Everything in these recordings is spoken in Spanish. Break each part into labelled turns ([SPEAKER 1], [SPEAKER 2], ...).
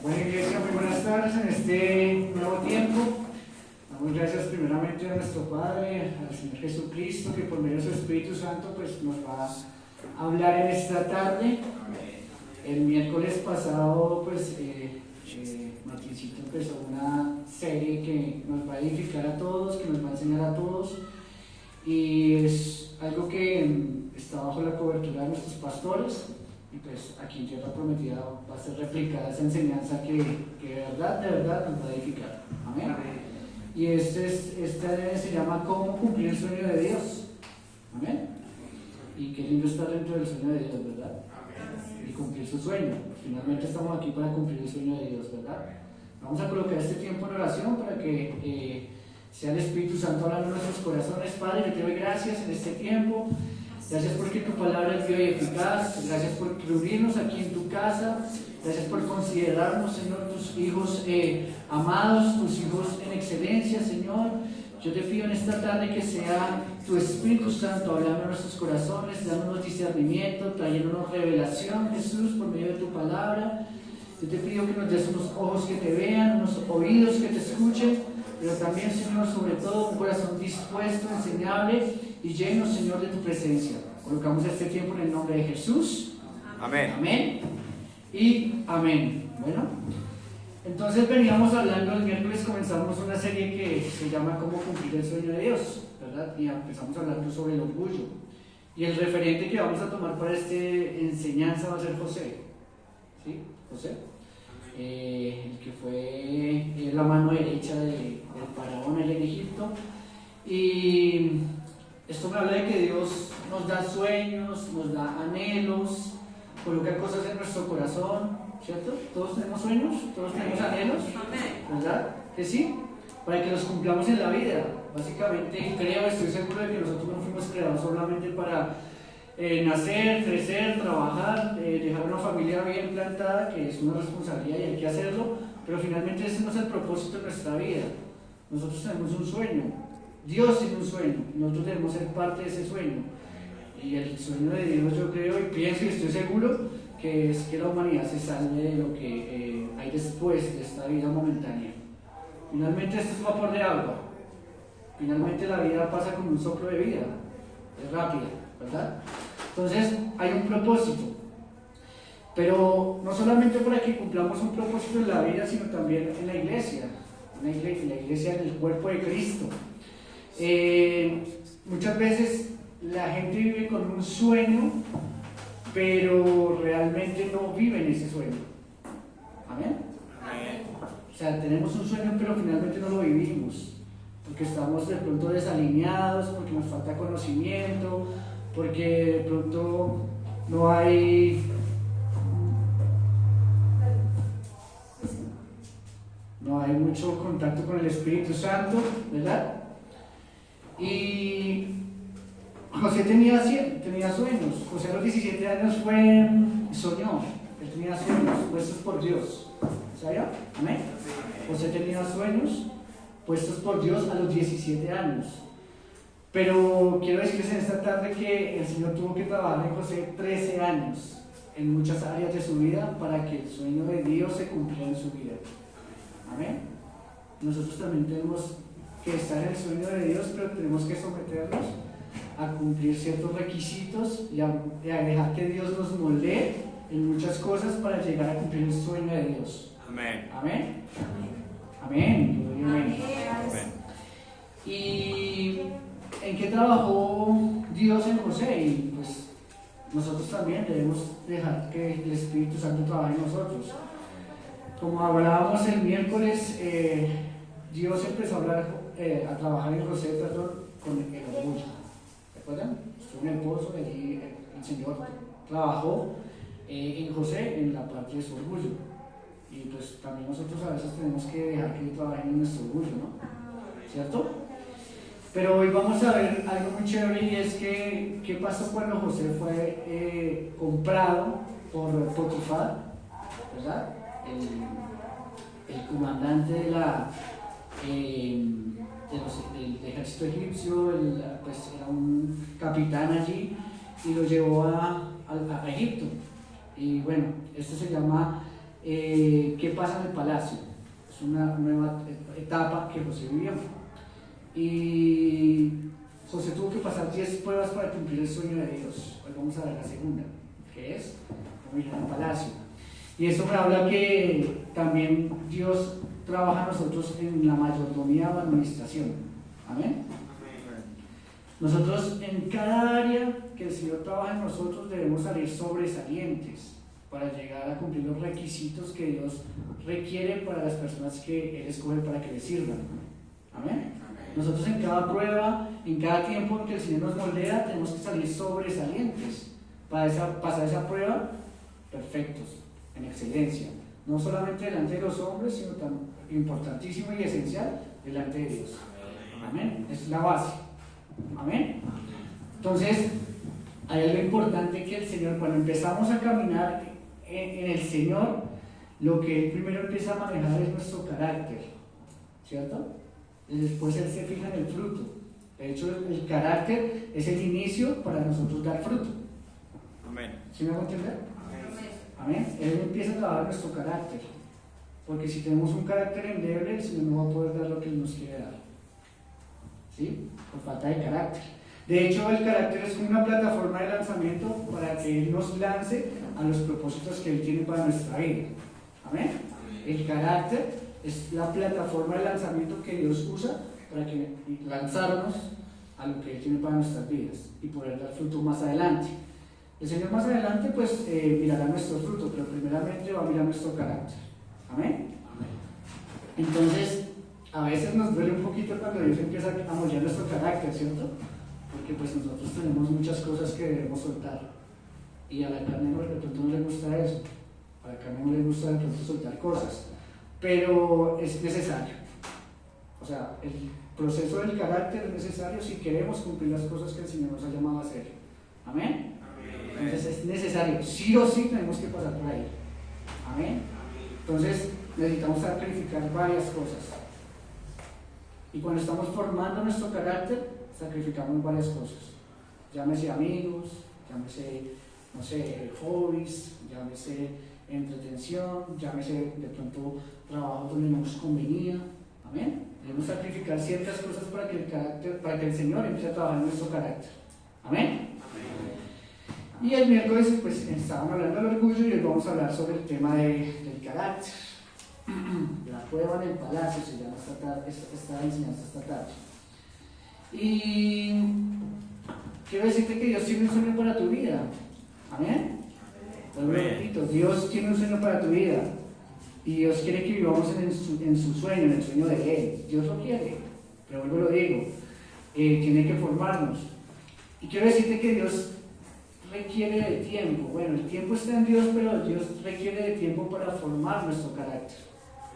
[SPEAKER 1] Bueno, iglesia, muy buenas tardes en este nuevo tiempo. Damos gracias primeramente a nuestro Padre, al Señor Jesucristo, que por medio de su Espíritu Santo pues, nos va a hablar en esta tarde. El miércoles pasado pues Martincito empezó una serie que nos va a edificar a todos, que nos va a enseñar a todos, y es algo que está bajo la cobertura de nuestros pastores. Y pues aquí en Tierra Prometida va a ser replicada esa enseñanza que de verdad nos va a edificar. Amén. Y esta se llama ¿Cómo cumplir el sueño de Dios? Amén. Y qué lindo estar dentro del sueño de Dios, ¿verdad? Y cumplir su sueño. Finalmente estamos aquí para cumplir el sueño de Dios, ¿verdad? Vamos a colocar este tiempo en oración para que sea el Espíritu Santo hablando en nuestros corazones. Padre, yo te doy gracias en este tiempo. Gracias porque tu palabra es viva y eficaz. Gracias por reunirnos aquí en tu casa. Gracias por considerarnos, Señor, tus hijos amados, tus hijos en excelencia, Señor. Yo te pido en esta tarde que sea tu Espíritu Santo hablando en nuestros corazones, dándonos discernimiento, trayéndonos revelación, Jesús, por medio de tu palabra. Yo te pido que nos des unos ojos que te vean, unos oídos que te escuchen, pero también, Señor, sobre todo un corazón dispuesto, enseñable y lleno, Señor, de tu presencia. Colocamos este tiempo en el nombre de Jesús.
[SPEAKER 2] Amén.
[SPEAKER 1] Amén. Y amén. Bueno, entonces veníamos hablando, el miércoles comenzamos una serie que se llama ¿Cómo cumplir el sueño de Dios? ¿Verdad? Y empezamos hablando sobre el orgullo. Y el referente que vamos a tomar para esta enseñanza va a ser José. ¿Sí? José. El que fue la mano derecha del faraón allá en Egipto. Y esto me habla de que Dios nos da sueños, nos da anhelos, coloca cosas en nuestro corazón, ¿cierto? Todos tenemos sueños, todos tenemos anhelos, ¿verdad? Que sí, para que los cumplamos en la vida. Básicamente creo, estoy seguro de que nosotros no fuimos creados solamente para nacer, crecer, trabajar, dejar una familia bien plantada, que es una responsabilidad y hay que hacerlo, pero finalmente ese no es el propósito de nuestra vida. Nosotros tenemos un sueño, Dios tiene un sueño, nosotros debemos ser parte de ese sueño. Y el sueño de Dios, yo creo y pienso y estoy seguro que es que la humanidad se salve de lo que hay después de esta vida momentánea. Finalmente esto es un vapor de agua. Finalmente la vida pasa como un soplo de vida. Es rápida, ¿verdad? Entonces hay un propósito. Pero no solamente para que cumplamos un propósito en la vida, sino también en la iglesia. La iglesia en el cuerpo de Cristo. Muchas veces la gente vive con un sueño, pero realmente no viven ese sueño. ¿Amén?
[SPEAKER 2] Amén.
[SPEAKER 1] O sea, tenemos un sueño, pero finalmente no lo vivimos, porque estamos de pronto desalineados, porque nos falta conocimiento, porque de pronto no hay mucho contacto con el Espíritu Santo, ¿verdad? Y José tenía sueños. José a los 17 años soñó. Él tenía sueños puestos por Dios. ¿Sabía? ¿Amén? José tenía sueños puestos por Dios a los 17 años. Pero quiero decirles en esta tarde que el Señor tuvo que trabajar en José 13 años en muchas áreas de su vida para que el sueño de Dios se cumpliera en su vida. Amén. Nosotros también tenemos que estar en el sueño de Dios, pero tenemos que someternos a cumplir ciertos requisitos y a dejar que Dios nos moldee en muchas cosas para llegar a cumplir el sueño de Dios.
[SPEAKER 2] Amén.
[SPEAKER 1] Amén. Amén. Amén.
[SPEAKER 2] Amén.
[SPEAKER 1] ¿Y en qué trabajó Dios en José? Y pues nosotros también debemos dejar que el Espíritu Santo trabaje en nosotros. Como hablábamos el miércoles, Dios empezó a trabajar en José, con el orgullo. ¿Recuerdan? Estuvo en el pozo y allí el Señor trabajó en José en la parte de su orgullo. Y pues también nosotros a veces tenemos que dejar que trabajen en nuestro orgullo, ¿no? ¿Cierto? Pero hoy vamos a ver algo muy chévere, y es que qué pasó cuando José fue comprado por Potifar, ¿verdad? El comandante del ejército egipcio, pues era un capitán allí, y lo llevó a Egipto. Y bueno, esto se llama qué pasa en el palacio. Es una nueva etapa que José vivió. Y José tuvo que pasar 10 pruebas para cumplir el sueño de Dios. Hoy vamos a ver la segunda, que es cómo ir al palacio. Y eso me habla que también Dios trabaja a nosotros en la mayordomía o administración. Amén. Nosotros en cada área que el Señor trabaja en nosotros debemos salir sobresalientes para llegar a cumplir los requisitos que Dios requiere para las personas que Él escoge para que le sirvan. Amén. Nosotros en cada prueba, en cada tiempo en que el Señor nos moldea, tenemos que salir sobresalientes para pasar esa prueba perfectos, en excelencia. No solamente delante de los hombres, sino tan importantísimo y esencial delante de Dios. Amén. Es la base. Amén. Entonces, hay algo importante que el Señor, cuando empezamos a caminar en el Señor, lo que Él primero empieza a manejar es nuestro carácter, ¿cierto? Y después Él se fija en el fruto. De hecho, el carácter es el inicio para nosotros dar fruto.
[SPEAKER 2] Amén.
[SPEAKER 1] ¿Sí me hago entender? Amén. Él empieza a trabajar nuestro carácter, porque si tenemos un carácter endeble, el Señor no va a poder dar lo que Él nos quiere dar, ¿sí? Por falta de carácter. De hecho, el carácter es como una plataforma de lanzamiento para que Él nos lance a los propósitos que Él tiene para nuestra vida. Amén. El carácter es la plataforma de lanzamiento que Dios usa para que lanzarnos a lo que Él tiene para nuestras vidas y poder dar fruto más adelante. El Señor más adelante pues mirará nuestro fruto, pero primeramente va a mirar nuestro carácter. Amén. Entonces, a veces nos duele un poquito cuando Dios empieza a moldear nuestro carácter, ¿cierto? Porque pues nosotros tenemos muchas cosas que debemos soltar y a la carne de pronto no le gusta eso, a la carne no le gusta de pronto soltar cosas, pero es necesario. O sea, el proceso del carácter es necesario si queremos cumplir las cosas que el Señor nos ha llamado a hacer. Amén. Entonces es necesario, sí o sí tenemos que pasar por ahí. Amén. Entonces necesitamos sacrificar varias cosas. Y cuando estamos formando nuestro carácter, sacrificamos varias cosas. Llámese amigos, llámese, no sé, hobbies, llámese entretención, llámese de pronto trabajo donde no nos convenía. Amén. Debemos sacrificar ciertas cosas para que el carácter, para que el Señor empiece a trabajar en nuestro carácter. Amén. Y el miércoles pues estaban hablando del orgullo y hoy vamos a hablar sobre el tema del carácter. La prueba en el palacio se llama esta enseñanza esta tarde. Y quiero decirte que Dios tiene un sueño para tu vida. Amén. Lo repito, Dios tiene un sueño para tu vida. Y Dios quiere que vivamos en su sueño, en el sueño de Él. Dios lo quiere. Pero vuelvo lo digo, tiene que formarnos. Y quiero decirte que Dios requiere de tiempo. Bueno, el tiempo está en Dios, pero Dios requiere de tiempo para formar nuestro carácter.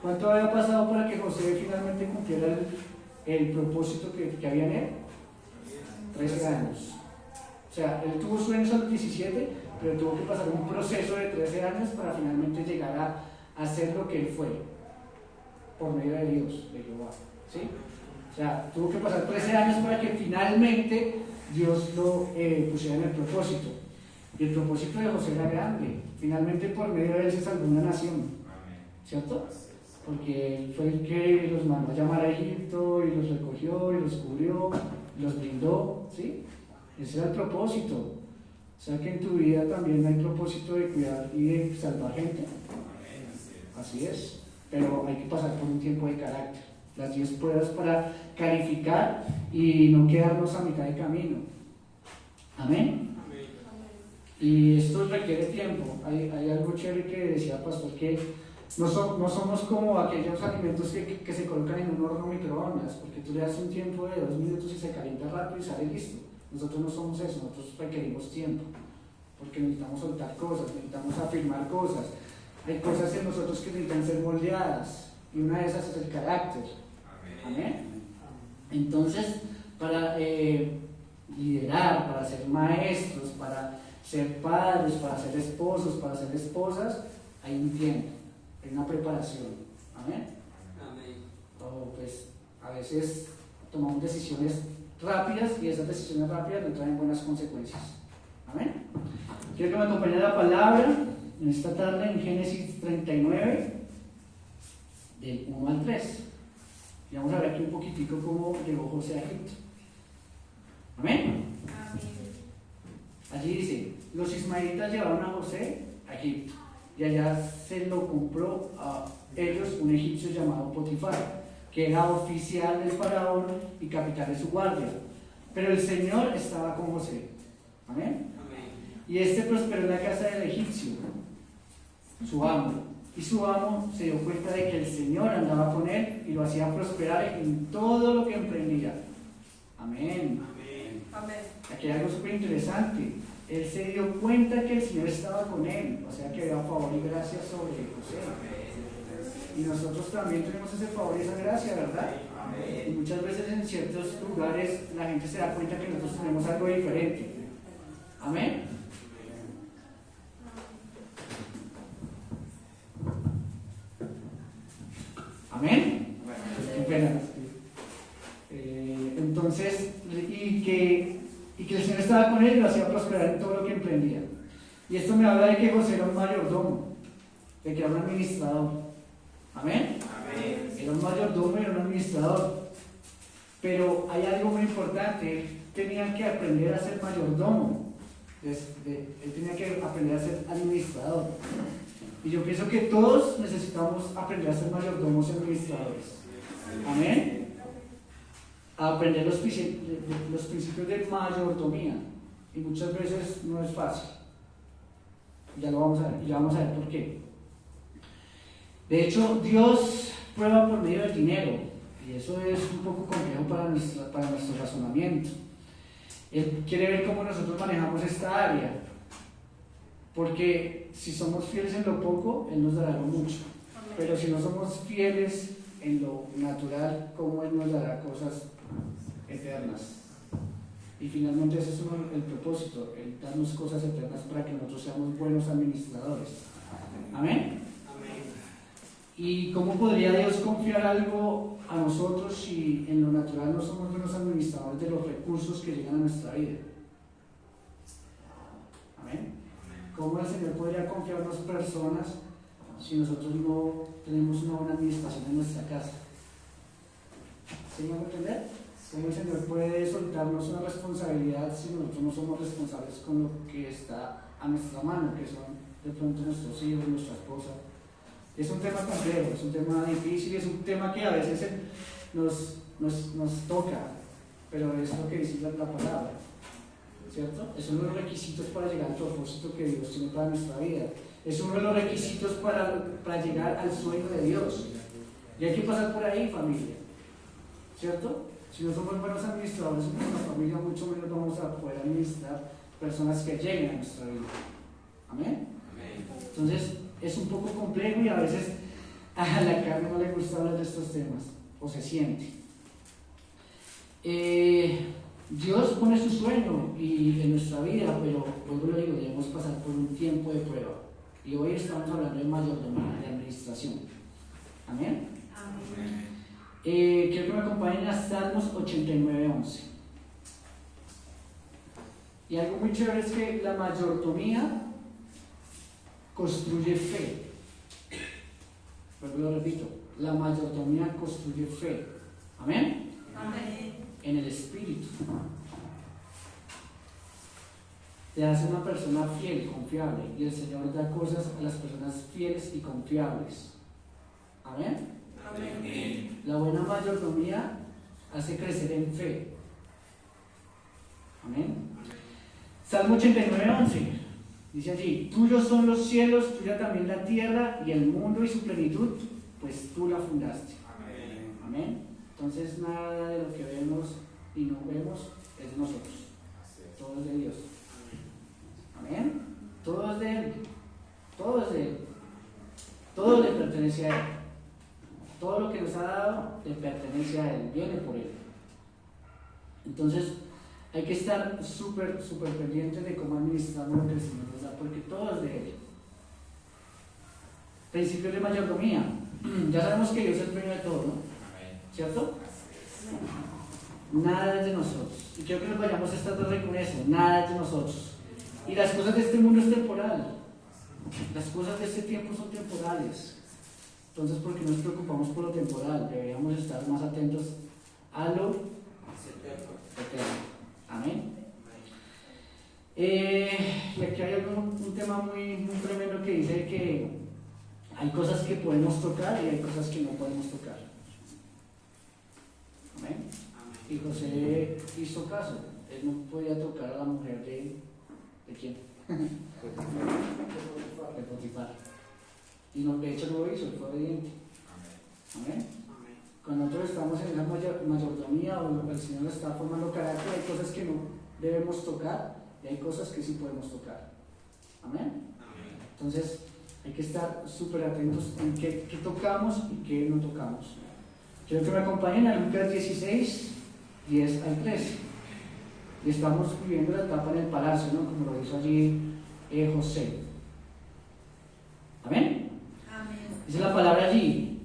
[SPEAKER 1] ¿Cuánto había pasado para que José finalmente cumpliera el propósito que había en él? 13 años. O sea, él tuvo sueños a los 17, pero tuvo que pasar un proceso de 13 años para finalmente llegar a hacer lo que él fue, por medio de Dios, de Jehová. ¿Sí? O sea, tuvo que pasar 13 años para que finalmente Dios lo pusiera en el propósito. Y el propósito de José era grande. Finalmente por medio de él se salvó una nación. ¿Cierto? Porque él fue el que los mandó a llamar a Egipto y los recogió y los cubrió, los brindó. ¿Sí? Ese era el propósito. O sea que en tu vida también hay propósito de cuidar y de salvar gente. Así es. Pero hay que pasar por un tiempo de carácter. Las 10 pruebas para calificar y no quedarnos a mitad de camino. Amén. Y esto requiere tiempo. Hay algo chévere que decía el pastor, que no somos como aquellos alimentos que se colocan en un horno microondas, porque tú le das un tiempo de 2 minutos y se calienta rápido y sale listo. Nosotros no somos eso, nosotros requerimos tiempo, porque necesitamos soltar cosas, necesitamos afirmar cosas. Hay cosas en nosotros que necesitan ser moldeadas, y una de esas es el carácter. Amén. Entonces, para liderar, para ser maestros, para ser padres, para ser esposos, para ser esposas, hay un tiempo, hay una preparación. Amén. O pues a veces tomamos decisiones rápidas y esas decisiones rápidas no traen buenas consecuencias. Amén. Quiero que me acompañe la palabra en esta tarde en Génesis 39, del 1 al 3. Y vamos a ver aquí un poquitico cómo llegó José a Egipto. Amén. Allí dice, los ismaelitas llevaron a José a Egipto y allá se lo compró a ellos un egipcio llamado Potifar, que era oficial del faraón y capitán de su guardia. Pero el Señor estaba con José. Amén. Y este prosperó en la casa del egipcio, su amo. Y su amo se dio cuenta de que el Señor andaba con él y lo hacía prosperar en todo lo que emprendía. Amén.
[SPEAKER 2] Amén.
[SPEAKER 1] Aquí hay algo súper interesante. Él se dio cuenta que el Señor estaba con él, o sea que había favor y gracia sobre José. Y nosotros también tenemos ese favor y esa gracia, ¿verdad? Y muchas veces en ciertos lugares la gente se da cuenta que nosotros tenemos algo diferente. Amén. Amén. Qué pena. Entonces, y que el Señor estaba con él y lo hacía prosperar en todo lo que emprendía. Y esto me habla de que José era un mayordomo, de que era un administrador. Amén. Era un mayordomo y era un administrador. Pero hay algo muy importante: él tenía que aprender a ser mayordomo, él tenía que aprender a ser administrador. Y yo pienso que todos necesitamos aprender a ser mayordomos y administradores. Amén. A aprender los principios de mayordomía. Y muchas veces no es fácil. Ya lo vamos a ver, y ya vamos a ver por qué. De hecho, Dios prueba por medio del dinero, y eso es un poco complejo para nuestro razonamiento. Él quiere ver cómo nosotros manejamos esta área, porque si somos fieles en lo poco, Él nos dará lo mucho. Pero si no somos fieles en lo natural, ¿cómo Él nos dará cosas eternas? Y finalmente ese es el propósito, el darnos cosas eternas para que nosotros seamos buenos administradores. Amén. ¿Y cómo podría Dios confiar algo a nosotros si en lo natural no somos buenos administradores de los recursos que llegan a nuestra vida? Amén. ¿Cómo el Señor podría confiarnos personas si nosotros no tenemos una buena administración en nuestra casa? ¿Sí me van a entender? ¿Cómo el Señor puede soltarnos una responsabilidad si nosotros no somos responsables con lo que está a nuestra mano, que son de pronto nuestros hijos, nuestra esposa? Es un tema complejo, es un tema difícil, es un tema que a veces nos toca, pero es lo que dice la palabra, ¿cierto? Es uno de los requisitos para llegar al propósito que Dios tiene para nuestra vida. Es uno de los requisitos para llegar al sueño de Dios. Y hay que pasar por ahí, familia, ¿cierto? Si no somos buenos administradores en nuestra familia, mucho menos vamos a poder administrar personas que lleguen a nuestra vida. ¿Amén? Entonces, es un poco complejo y a veces a la carne no le gusta hablar de estos temas, o se siente. Dios pone su sueño en nuestra vida, pero luego lo digo, debemos pasar por un tiempo de prueba. Y hoy estamos hablando de mayordomía, de administración. Amén. Quiero que me acompañen a Salmos 89:11. Y algo muy chévere es que la mayordomía construye fe. Pues lo repito, la mayordomía construye fe. Amén. En el espíritu. Te hace una persona fiel, confiable, y el Señor da cosas a las personas fieles y confiables. Amén. La buena mayordomía hace crecer en fe. Amén. Salmo 89:11 dice allí: tuyos son los cielos, tuya también la tierra y el mundo y su plenitud, pues tú la fundaste. Amén. Entonces nada de lo que vemos y no vemos es de nosotros, todo es de Dios. Amén. Todo es de Él, todo es de Él, todo le pertenece a Él. Todo lo que nos ha dado le pertenece a Él, viene por Él. Entonces hay que estar súper pendientes de cómo administramos lo que el Señor nos da, porque todo es de Él. Principios de mayordomía. Ya sabemos que Dios es el dueño de todo, ¿no? ¿Cierto? Nada es de nosotros. Y quiero que nos vayamos esta tarde con eso. Nada es de nosotros. Y las cosas de este mundo es temporal. las cosas de este tiempo son temporales. Entonces, ¿por qué nos preocupamos por lo temporal? Deberíamos estar más atentos a lo eterno. Amén. Y aquí hay un tema muy tremendo que dice que hay cosas que podemos tocar y hay cosas que no podemos tocar. Amén. Y José hizo caso. Él no podía tocar a la mujer ¿de quién? De Potifar. Y no, de hecho no lo hizo, fue obediente. Amén. Cuando nosotros estamos en esa mayordomía o el Señor está formando carácter, hay cosas que no debemos tocar y hay cosas que sí podemos tocar. Amén. Entonces hay que estar súper atentos en qué tocamos y qué no tocamos. Quiero que me acompañen a Lucas 16, 10 al 13. Y estamos viviendo la etapa en el palacio, ¿no? Como lo hizo allí José. Amén. Dice la palabra allí: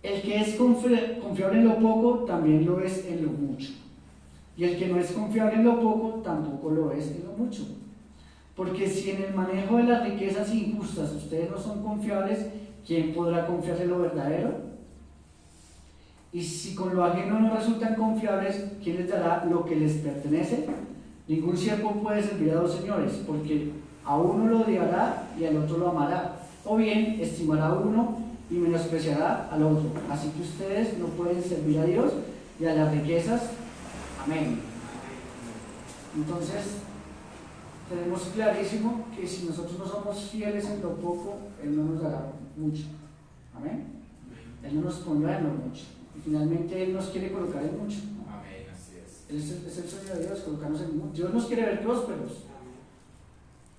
[SPEAKER 1] el que es confiable en lo poco, también lo es en lo mucho. Y el que no es confiable en lo poco, tampoco lo es en lo mucho. Porque si en el manejo de las riquezas injustas ustedes no son confiables, ¿quién podrá confiar en lo verdadero? Y si con lo ajeno no resultan confiables, ¿quién les dará lo que les pertenece? Ningún siervo puede servir a dos señores, porque a uno lo odiará y al otro lo amará, o bien estimará a uno y menospreciará al otro. Así que ustedes no pueden servir a Dios y a las riquezas. Amén. Entonces, tenemos clarísimo que si nosotros no somos fieles en lo poco, Él no nos dará mucho. Amén. Él no nos pondrá en lo mucho. Y finalmente Él nos quiere colocar en mucho.
[SPEAKER 2] Amén, así es.
[SPEAKER 1] Es el sueño de Dios, colocarnos en mucho. Dios nos quiere ver prósperos.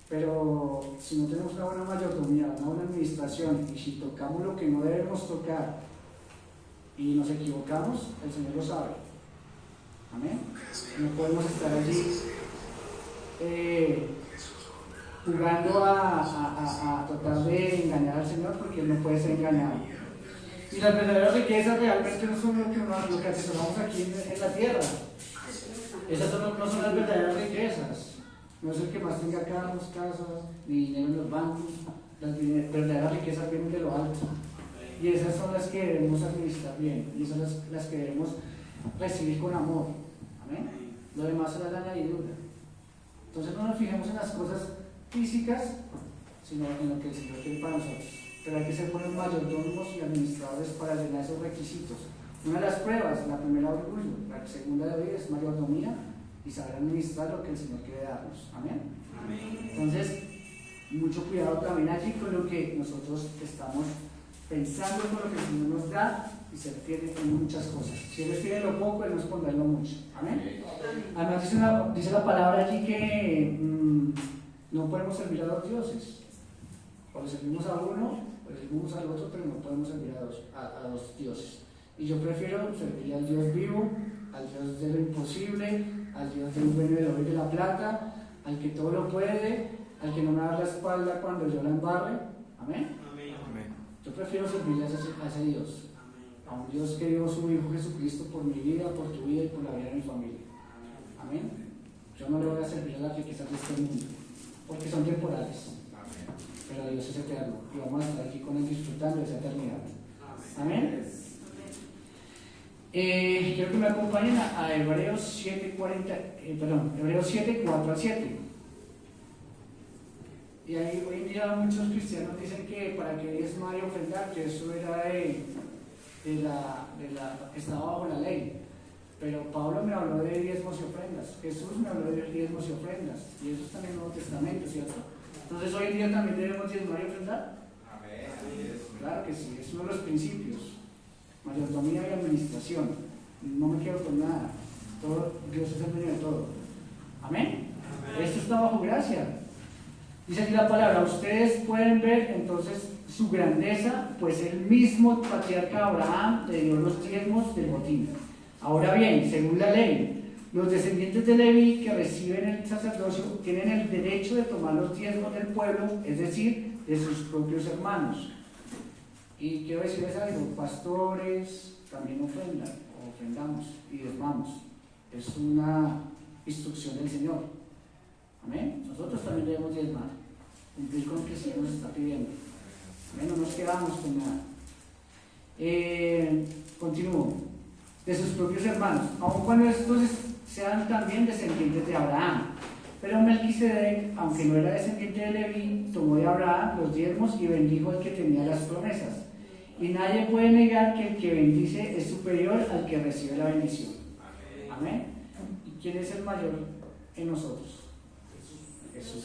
[SPEAKER 1] Pero si no tenemos una buena mayordomía, una buena administración, y si tocamos lo que no debemos tocar y nos equivocamos, el Señor lo sabe. Amén. No podemos estar allí jugando a tratar de engañar al Señor, porque Él no puede ser engañado. Y las verdaderas riquezas realmente no son lo que atesoramos aquí en la tierra. Esas no son las verdaderas riquezas. No es el que más tenga carros, casas, ni dinero en los bancos. Las verdaderas riquezas vienen de lo alto. Y esas son las que debemos administrar bien. Y esas son las que debemos recibir con amor. Amén. Lo demás será la añadidura. Entonces no nos fijemos en las cosas físicas, sino en lo que el Señor quiere para nosotros. Pero hay que ser buenos mayordomos y administradores para llenar esos requisitos. Una de las pruebas, la primera orgullo, la segunda de hoy es mayordomía y saber administrar lo que el Señor quiere darnos. Amén.
[SPEAKER 2] Amén.
[SPEAKER 1] Entonces, mucho cuidado también allí con lo que nosotros estamos pensando, con lo que el Señor nos da, y ser fiel en muchas cosas. Si Él es fiel en lo poco, Él nos pondrá en lo mucho. Amén. Además dice la palabra allí que no podemos servir a dos dioses. O le servimos a uno, o le servimos al otro, pero no podemos servir a dos dioses. Y yo prefiero servir al Dios vivo, al Dios de lo imposible, al Dios del dueño del oro y de la plata, al que todo lo puede, al que no me da la espalda cuando yo la embarre. Amén. Yo prefiero servirle a ese Dios, a un Dios que dio su Hijo Jesucristo por mi vida, por tu vida y por la vida de mi familia. Amén. Yo no le voy a servir a las riquezas de este mundo, porque son temporales. Pero Dios es eterno y vamos a estar aquí con Él disfrutando de esa eternidad. Amén. Quiero que me acompañen a Hebreos 7, 4 al 7. Y ahí hoy en día muchos cristianos dicen que para que diezmar y ofrendar, que eso era que estaba bajo la ley. Pero Pablo me habló de diezmos y ofrendas, Jesús me habló de diezmos y ofrendas, y eso está en el Nuevo Testamento, ¿cierto? Entonces hoy en día también debemos diezmar y ofrendar. Claro que sí, es uno de los principios. Mayordomía y administración. No me quedo con nada. Dios es el dueño de todo. Amén. Esto está bajo gracia. Dice aquí la palabra: ustedes pueden ver entonces su grandeza, pues el mismo patriarca Abraham le dio los diezmos del botín. Ahora bien, según la ley, los descendientes de Leví que reciben el sacerdocio tienen el derecho de tomar los diezmos del pueblo, es decir, de sus propios hermanos. Y quiero decirles algo: pastores también ofrendan, o ofrendamos y diezmamos. Es una instrucción del Señor. Amén. Nosotros también debemos diezmar. cumplir con lo que el Señor nos está pidiendo. Amén, no nos quedamos con nada. Continúo. De sus propios hermanos, aun cuando estos sean también descendientes de Abraham. Pero Melquisedec, aunque no era descendiente de Leví, tomó de Abraham los diezmos y bendijo al que tenía las promesas. Y nadie puede negar que el que bendice es superior al que recibe la bendición. Amén. ¿Y quién es el mayor en nosotros? Jesús.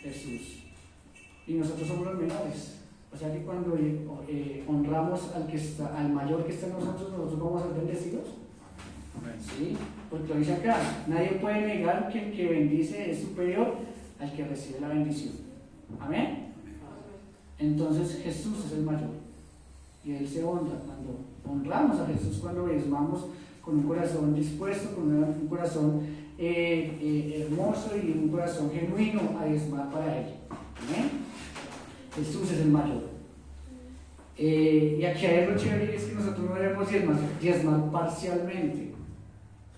[SPEAKER 1] Jesús. Y nosotros somos los menores. O sea que cuando honramos al mayor que está en nosotros vamos a ser bendecidos. ¿Sí? Porque lo dice acá, nadie puede negar que el que bendice es superior al que recibe la bendición. Amén. Entonces Jesús es el mayor y Él se honra cuando honramos a Jesús, cuando diezmamos con un corazón dispuesto, con un corazón hermoso y un corazón genuino a diezmar para Él. Amén. Jesús es el mayor. Y aquí hay algo chévere, es que nosotros no debemos diezmar parcialmente.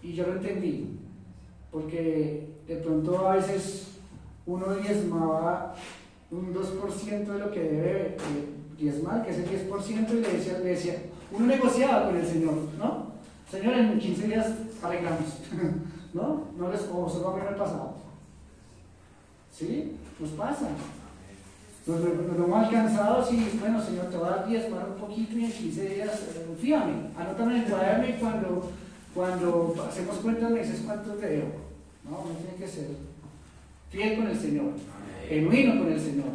[SPEAKER 1] Y yo lo entendí, porque de pronto a veces uno diezmaba un 2% de lo que debe diezmar, que es el 10%, y le decía, uno negociaba con el Señor, ¿no? Señor, en 15 días arreglamos, ¿no? No les como solo a mí me ha pasado. ¿Sí? Nos pasa. Nos lo hemos alcanzado, sí, bueno, Señor, te voy a diezmar un poquito y en 15 días, fíjame, anótame en el cuaderno y cuando hacemos cuentas me dices cuánto te debo. No, uno tiene que ser fiel con el Señor, genuino con el Señor.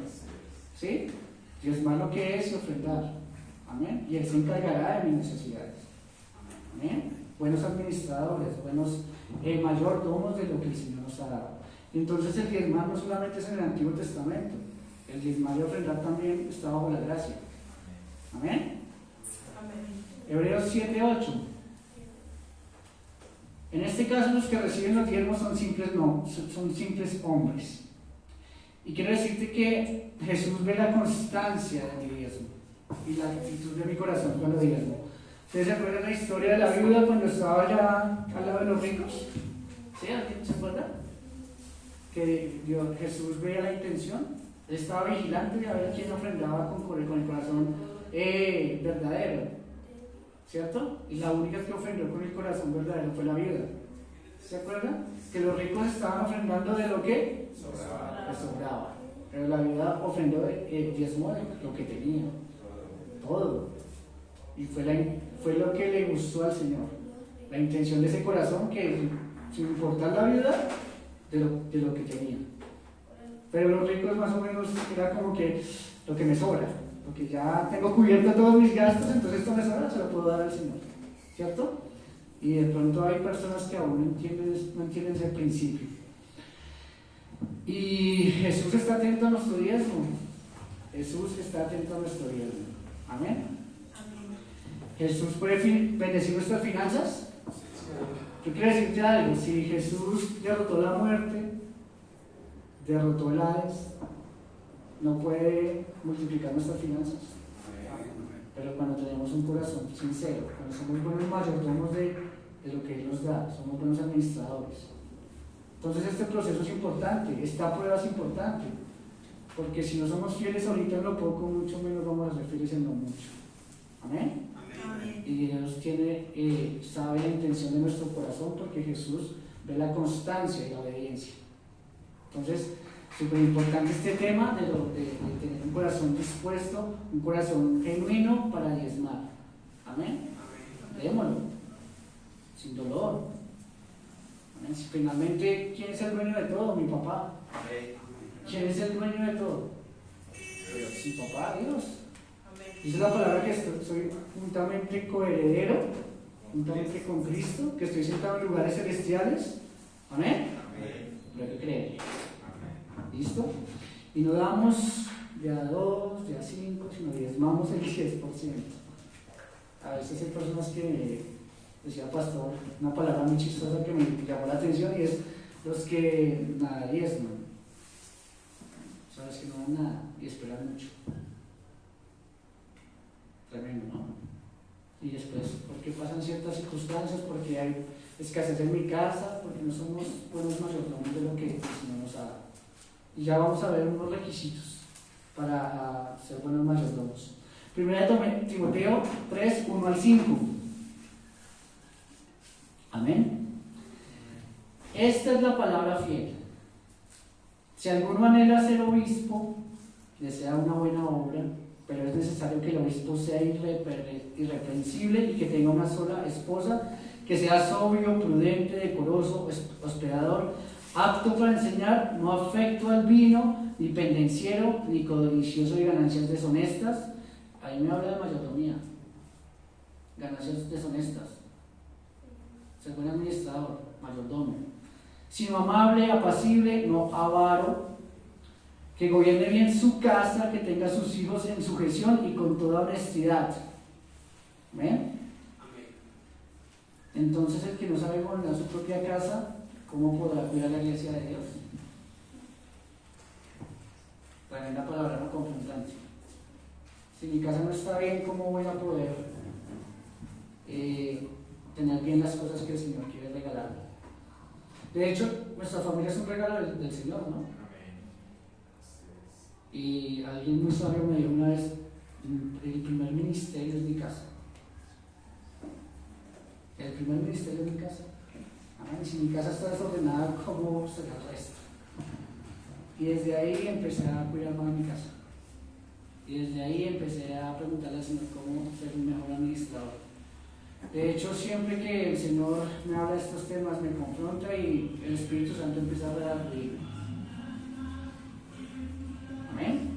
[SPEAKER 1] ¿Sí? Diezmar lo que es y ofrendar. Amén. Y Él se encargará de mis necesidades. Amén. Buenos administradores, buenos mayordomos de lo que el Señor nos ha dado. Entonces el diezmar no solamente es en el Antiguo Testamento, el diezmar y ofrendar también está bajo la gracia. Amén. Hebreos 7:8. En este caso los que reciben los diezmos son simples hombres. Y quiero decirte que Jesús ve la constancia de mi diezmo y la actitud de mi corazón cuando diezmo. ¿Ustedes se acuerdan la historia de la viuda cuando estaba allá al lado de los ricos? ¿Sí? ¿Alguien se acuerda? Que Jesús veía la intención. Él estaba vigilante a ver quién ofrendaba con el corazón verdadero. ¿Cierto? Y la única que ofrendió con el corazón verdadero fue la viuda. ¿Se acuerdan? Que los ricos estaban ofrendando de lo que les sobraba. Pero la viuda ofrendó diezmo de lo que tenía. Todo. Y fue lo que le gustó al Señor. La intención de ese corazón, que sin importar la viuda, de lo que tenía. Pero los ricos más o menos era como que lo que me sobra, porque ya tengo cubierto todos mis gastos, entonces esto me sobra, se lo puedo dar al Señor, ¿cierto? Y de pronto hay personas que aún no entienden ese principio. Y Jesús está atento a nuestro diezmo. Jesús está atento a nuestro diezmo. Amén. Jesús puede bendecir nuestras finanzas. Yo quiero decirte algo, si Jesús derrotó la muerte, derrotó el Hades, no puede multiplicar nuestras finanzas. Pero cuando tenemos un corazón sincero, cuando somos buenos mayordomos de lo que Él nos da, somos buenos administradores. Entonces este proceso es importante, esta prueba es importante, porque si no somos fieles ahorita en lo poco, mucho menos vamos a ser fieles en lo mucho. Amén. Y Dios sabe la intención de nuestro corazón, porque Jesús ve la constancia y la obediencia. Entonces, súper importante este tema de tener un corazón dispuesto, un corazón genuino para diezmar. Amén. Démoslo, sin dolor. Amén. Finalmente, ¿quién es el dueño de todo? Mi papá. ¿Quién es el dueño de todo? Dios. Mi papá, Dios. Dice la palabra que soy juntamente coheredero, juntamente con Cristo, que estoy sentado en lugares celestiales. Amén. Pero hay que creer. ¿Listo? Y no damos de a 2, de a 5, sino diezmamos el 10%. A veces hay personas que, decía pastor, una palabra muy chistosa que me llamó la atención, y es los que nada diezman. Sabes que no dan nada y esperan mucho. Tremendo, ¿no? Y después, porque pasan ciertas circunstancias, porque hay escasez en mi casa, porque no somos buenos mayordomos de lo que el Señor nos ha dado. Y ya vamos a ver unos requisitos para ser buenos mayordomos. Primera de Timoteo 3, 1 al 5. Amén. Esta es la palabra fiel. Si alguno anhela ser obispo, desea una buena obra, pero es necesario que el obispo sea irreprensible y que tenga una sola esposa, que sea sobrio, prudente, decoroso, hospedador, apto para enseñar, no afecto al vino, ni pendenciero, ni codicioso de ganancias deshonestas. Ahí me habla de mayordomía. Ganancias deshonestas. Ser buen administrador, mayordomo. Sino amable, apacible, no avaro, que gobierne bien su casa, que tenga a sus hijos en sujeción y con toda honestidad. ¿Ven? Entonces el que no sabe gobernar su propia casa, ¿cómo podrá cuidar la iglesia de Dios? Tremenda palabra, no confrontante. Si mi casa no está bien, ¿cómo voy a poder tener bien las cosas que el Señor quiere regalarme? De hecho, nuestra familia es un regalo del Señor, ¿no? Y alguien muy sabio me dijo una vez, el primer ministerio es mi casa. El primer ministerio es mi casa. Amén. Si mi casa está desordenada, ¿cómo será el resto? Y desde ahí empecé a cuidar más de mi casa. Y desde ahí empecé a preguntarle al Señor cómo ser un mejor administrador. De hecho, siempre que el Señor me habla de estos temas, me confronta y el Espíritu Santo empieza a redarguirme. Amén.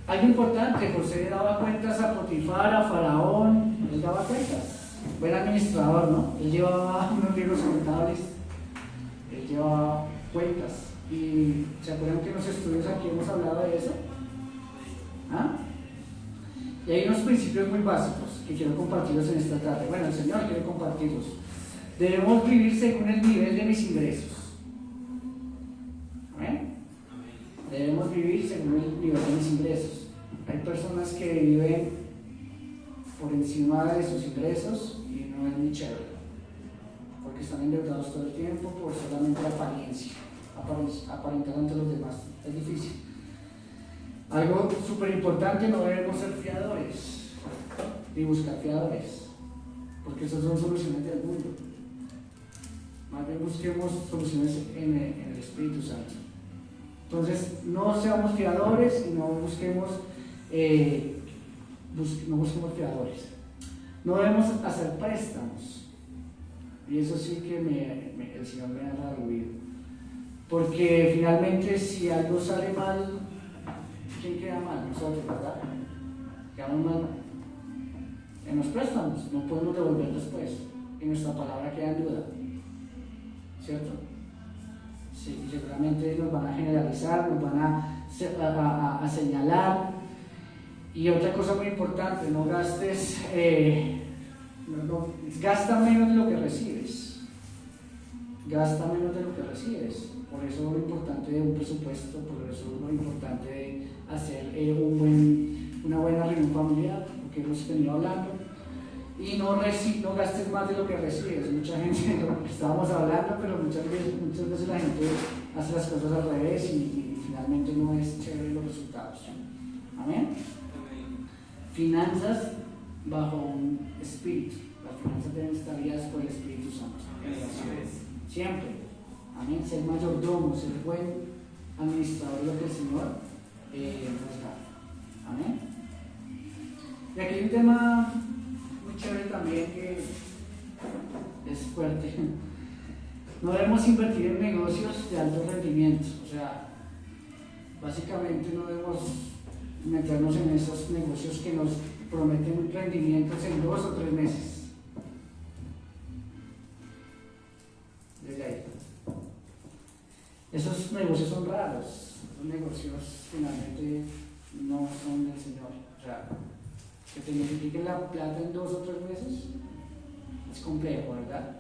[SPEAKER 1] Algo importante, José daba cuentas a Potifar, a Faraón, él daba cuentas. Buen administrador, ¿no? Él llevaba unos libros contables, él llevaba cuentas. ¿Y se acuerdan que en los estudios aquí hemos hablado de eso? ¿Ah? Y hay unos principios muy básicos que quiero compartirlos en esta tarde. Bueno, el Señor quiere compartirlos. Debemos vivir según el nivel de mis ingresos. ¿Amén? Debemos vivir según el nivel de mis ingresos. Hay personas que viven por encima de sus ingresos y no es ni chévere, porque están endeudados todo el tiempo por solamente la apariencia, aparentar ante los demás. Es difícil. Algo súper importante, no debemos ser fiadores ni buscar fiadores, porque esas son soluciones del mundo. Más bien busquemos soluciones en el Espíritu Santo. Entonces, no seamos fiadores y no busquemos fiadores. No debemos hacer préstamos. Y eso sí que el Señor me ha redarguido. Porque finalmente, si algo sale mal, ¿quién queda mal? Nosotros, ¿verdad? Quedamos mal en los préstamos, no podemos devolver después. Y nuestra palabra queda en duda. ¿Cierto? Sí, seguramente nos van a generalizar, nos van a señalar. Y otra cosa muy importante, no gastes, gasta menos de lo que recibes. Gasta menos de lo que recibes. Por eso lo importante de un presupuesto, por eso lo importante de hacer una buena reunión familiar, porque hemos venido hablando. Y no gastes más de lo que recibes. Mucha gente, lo estábamos hablando, pero muchas veces la gente hace las cosas al revés y finalmente no es chévere los resultados. Amén. Finanzas bajo un espíritu. Las finanzas deben estar guiadas por el Espíritu Santo. Siempre. Amén. Ser mayordomo, ser buen administrador de lo que el Señor nos da. Amén. Y aquí hay un tema muy chévere también que es fuerte. No debemos invertir en negocios de alto rendimiento. O sea, básicamente no debemos meternos en esos negocios que nos prometen rendimientos en 2 o 3 meses. Desde ahí. Esos negocios son raros. Esos negocios finalmente no son del Señor. O sea, que te multipliquen la plata en 2 o 3 meses es complejo, ¿verdad?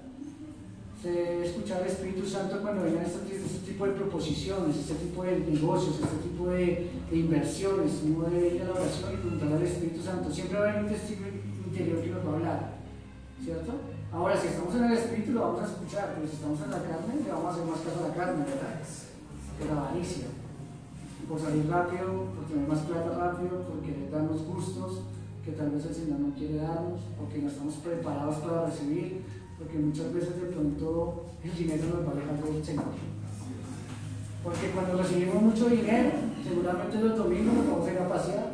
[SPEAKER 1] Se escucha el Espíritu Santo cuando vengan este tipo de proposiciones, este tipo de negocios, este tipo de inversiones. Uno debe ir a la oración y preguntar al Espíritu Santo. Siempre va a haber un testigo interior que nos va a hablar, ¿cierto? Ahora, si estamos en el espíritu, lo vamos a escuchar, pero si estamos en la carne, le vamos a hacer más caso a la carne, ¿verdad? Por avaricia, por salir rápido, por tener más plata rápido, por querer darnos gustos que tal vez el Señor no quiere darnos, porque no estamos preparados para recibir, porque muchas veces de pronto el dinero nos va a dejar del Señor. Porque cuando recibimos mucho dinero, seguramente los domingos nos vamos a ir a pasear,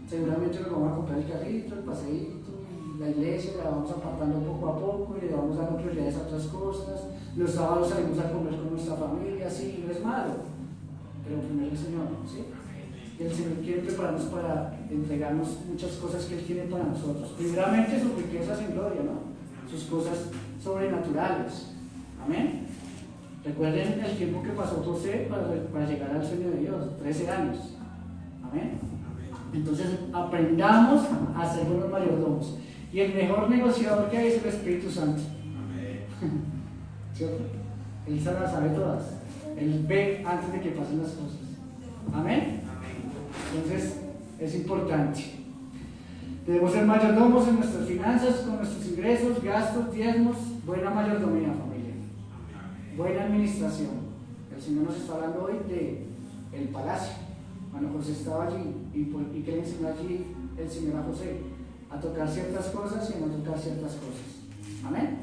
[SPEAKER 1] seguramente nos vamos a comprar el carrito, el paseíto, y la iglesia la vamos apartando poco a poco y le vamos dando prioridades a otras cosas. Los sábados salimos a comer con nuestra familia, sí, no es malo, pero primero el Señor, ¿sí? Y el Señor quiere prepararnos para entregarnos muchas cosas que Él tiene para nosotros. Primeramente sus riquezas en gloria, ¿no? Sus cosas sobrenaturales. Amén. Recuerden el tiempo que pasó José para llegar al sueño de Dios, 13 años. Amén. Entonces aprendamos a ser buenos mayordomos. Y el mejor negociador que hay es el Espíritu Santo. ¿Cierto? Él se las sabe todas. Él ve antes de que pasen las cosas. Amén. Entonces es importante. Debemos ser mayordomos en nuestras finanzas, con nuestros ingresos, gastos, diezmos. Buena mayordomía, familia. Buena administración. El Señor nos está hablando hoy del palacio. Cuando José estaba allí, ¿y qué le enseñó allí el Señor a José? A tocar ciertas cosas y a no tocar ciertas cosas. Amén.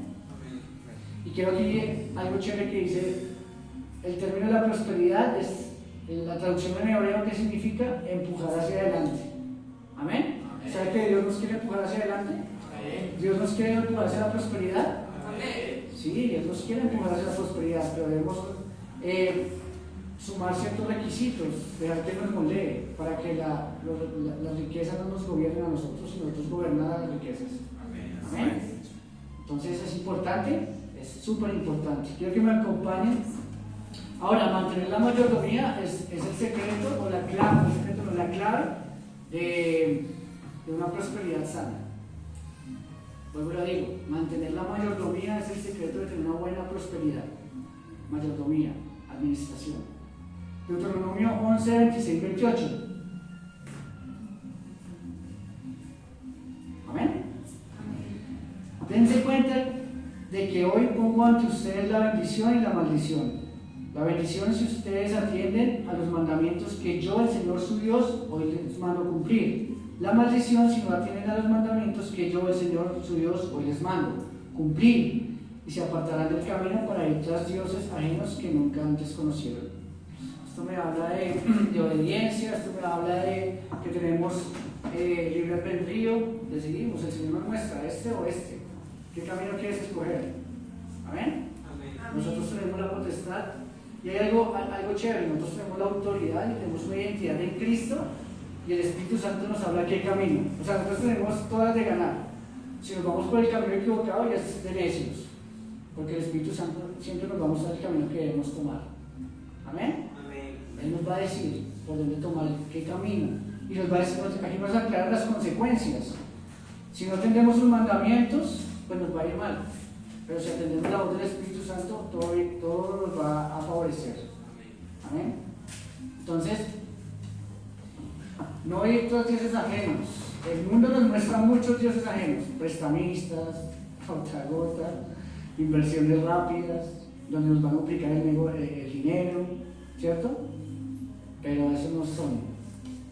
[SPEAKER 1] Y quiero aquí algo chévere que dice, el término de la prosperidad es la traducción en hebreo que significa empujar hacia adelante. Amén. ¿Sabe que Dios nos quiere empujar hacia adelante? Dios nos quiere empujar hacia la prosperidad. Sí, Dios nos quiere empujar hacia la prosperidad, pero debemos sumar ciertos requisitos, dejar que nos moldee, para que la riqueza no nos gobierne a nosotros, sino nosotros gobernar las riquezas. Amén. Entonces es importante, es súper importante. Quiero que me acompañen. Ahora, mantener la mayordomía es el secreto o la clave de una prosperidad sana. Vuelvo y lo digo, mantener la mayordomía es el secreto de tener una buena prosperidad. Mayordomía, administración. Deuteronomio 11, 26, 28. Amén. Dense cuenta de que hoy pongo ante ustedes la bendición y la maldición. La bendición es si ustedes atienden a los mandamientos que yo, el Señor su Dios, hoy les mando cumplir. La maldición si no atienden a los mandamientos que yo, el Señor su Dios, hoy les mando cumplir. Y se apartarán del camino para ir tras dioses ajenos que nunca antes conocieron. Esto me habla de obediencia, esto me habla de que tenemos libre albedrío, decidimos, el Señor nos muestra este o este. ¿Qué camino quieres escoger? ¿Amén? Nosotros tenemos la potestad. Y hay algo chévere, nosotros tenemos la autoridad y tenemos una identidad en Cristo y el Espíritu Santo nos habla qué camino. O sea, nosotros tenemos todas de ganar. Si nos vamos por el camino equivocado ya es de necios, porque el Espíritu Santo siempre nos va a mostrar el camino que debemos tomar. ¿Amén? Él nos va a decir por dónde tomar, qué camino. Y nos va a decir, aquí nos aclara las consecuencias. Si no atendemos sus mandamientos, pues nos va a ir mal. Pero si atendemos la voz del Espíritu Santo, todo nos va a favorecer. Amén. Entonces, no ir tras dioses ajenos. El mundo nos muestra muchos dioses ajenos, prestamistas, gota, inversiones rápidas, donde nos van a aplicar el dinero, ¿cierto? Pero esos no son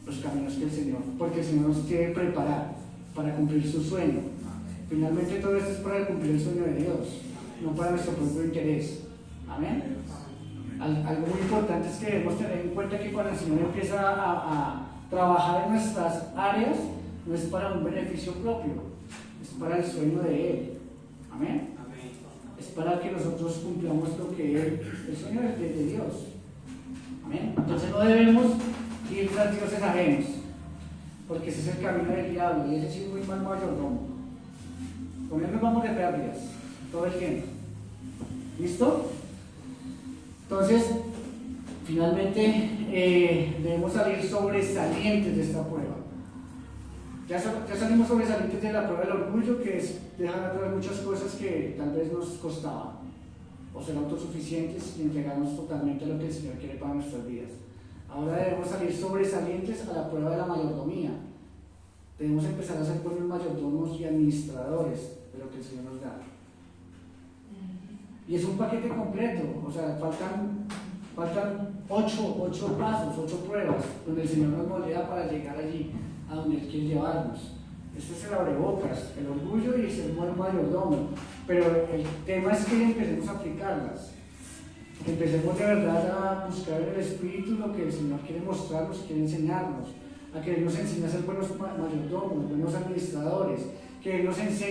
[SPEAKER 1] los caminos que el Señor, porque el Señor nos quiere preparar para cumplir su sueño. Finalmente todo esto es para cumplir el sueño de Dios, no para nuestro propio interés. Amén. Algo muy importante es que debemos tener en cuenta que cuando el Señor empieza a trabajar en nuestras áreas, no es para un beneficio propio, es para el sueño de Él. Amén. Es para que nosotros cumplamos lo que el sueño de Dios. Amén. Entonces no debemos ir tras dioses ajenos, porque ese es el camino del diablo y ese sí es muy mal mayordomo. Con él nos vamos de pérdidas todo el tiempo. ¿Listo? Entonces, finalmente debemos salir sobresalientes de esta prueba. Ya salimos sobresalientes de la prueba del orgullo, que es dejar atrás muchas cosas que tal vez nos costaban, o ser autosuficientes y entregarnos totalmente a lo que el Señor quiere para nuestras vidas. Ahora debemos salir sobresalientes a la prueba de la mayordomía. Debemos empezar a ser buenos mayordomos y administradores de lo que el Señor nos da. Y es un paquete completo, o sea, faltan 8 pasos, 8 pruebas, donde el Señor nos moldea para llegar allí, a donde Él quiere llevarnos. Este es el abrebocas, el orgullo y el buen mayordomo, pero el tema es que empecemos a aplicarlas, que empecemos de verdad a buscar el Espíritu, lo que el Señor quiere mostrarnos, quiere enseñarnos, a que Él nos enseñe a ser buenos mayordomos, buenos administradores, que Él nos enseñe